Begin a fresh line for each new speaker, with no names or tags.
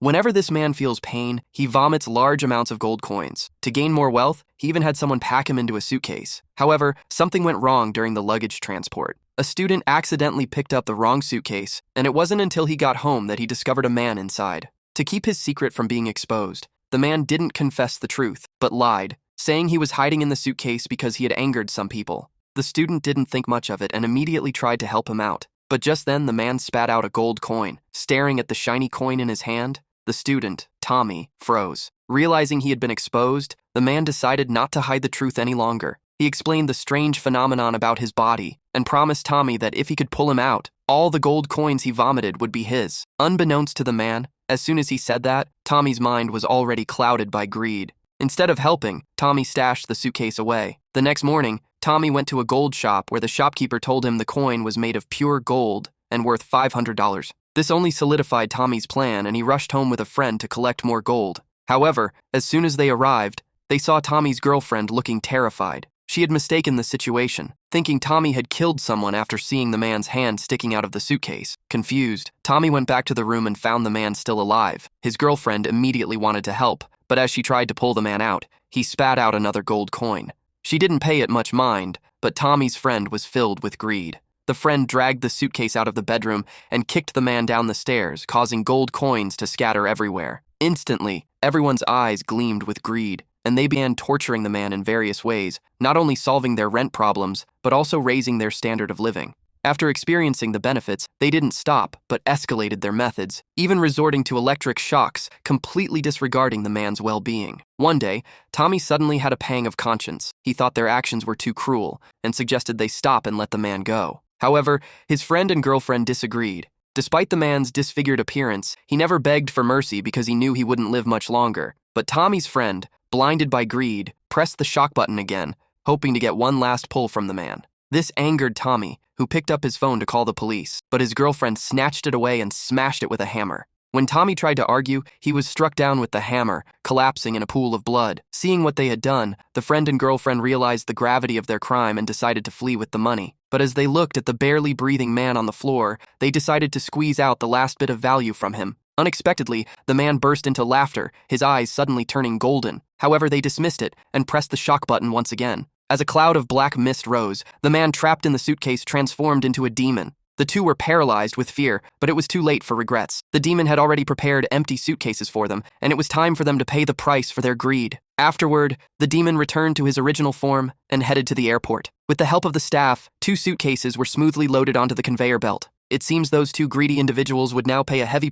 Whenever this man feels pain, he vomits large amounts of gold coins. To gain more wealth, he even had someone pack him into a suitcase. However, something went wrong during the luggage transport. A student accidentally picked up the wrong suitcase, and it wasn't until he got home that he discovered a man inside. To keep his secret from being exposed, the man didn't confess the truth, but lied, saying he was hiding in the suitcase because he had angered some people. The student didn't think much of it and immediately tried to help him out. But just then, the man spat out a gold coin. Staring at the shiny coin in his hand, the student, Tommy, froze. Realizing he had been exposed, the man decided not to hide the truth any longer. He explained the strange phenomenon about his body and promised Tommy that if he could pull him out, all the gold coins he vomited would be his. Unbeknownst to the man, as soon as he said that, Tommy's mind was already clouded by greed. Instead of helping, Tommy stashed the suitcase away. The next morning, Tommy went to a gold shop where the shopkeeper told him the coin was made of pure gold and worth $500. This only solidified Tommy's plan, and he rushed home with a friend to collect more gold. However, as soon as they arrived, they saw Tommy's girlfriend looking terrified. She had mistaken the situation, thinking Tommy had killed someone after seeing the man's hand sticking out of the suitcase. Confused, Tommy went back to the room and found the man still alive. His girlfriend immediately wanted to help, but as she tried to pull the man out, he spat out another gold coin. She didn't pay it much mind, but Tommy's friend was filled with greed. The friend dragged the suitcase out of the bedroom and kicked the man down the stairs, causing gold coins to scatter everywhere. Instantly, everyone's eyes gleamed with greed, and they began torturing the man in various ways, not only solving their rent problems, but also raising their standard of living. After experiencing the benefits, they didn't stop, but escalated their methods, even resorting to electric shocks, completely disregarding the man's well-being. One day, Tommy suddenly had a pang of conscience. He thought their actions were too cruel, and suggested they stop and let the man go. However, his friend and girlfriend disagreed. Despite the man's disfigured appearance, he never begged for mercy because he knew he wouldn't live much longer. But Tommy's friend, blinded by greed, pressed the shock button again, hoping to get one last pull from the man. This angered Tommy, who picked up his phone to call the police, but his girlfriend snatched it away and smashed it with a hammer. When Tommy tried to argue, he was struck down with the hammer, collapsing in a pool of blood. Seeing what they had done, the friend and girlfriend realized the gravity of their crime and decided to flee with the money. But as they looked at the barely breathing man on the floor, they decided to squeeze out the last bit of value from him. Unexpectedly, the man burst into laughter, his eyes suddenly turning golden. However, they dismissed it and pressed the shock button once again. As a cloud of black mist rose, the man trapped in the suitcase transformed into a demon. The two were paralyzed with fear, but it was too late for regrets. The demon had already prepared empty suitcases for them, and it was time for them to pay the price for their greed. Afterward, the demon returned to his original form and headed to the airport. With the help of the staff, 2 suitcases were smoothly loaded onto the conveyor belt. It seems those 2 greedy individuals would now pay a heavy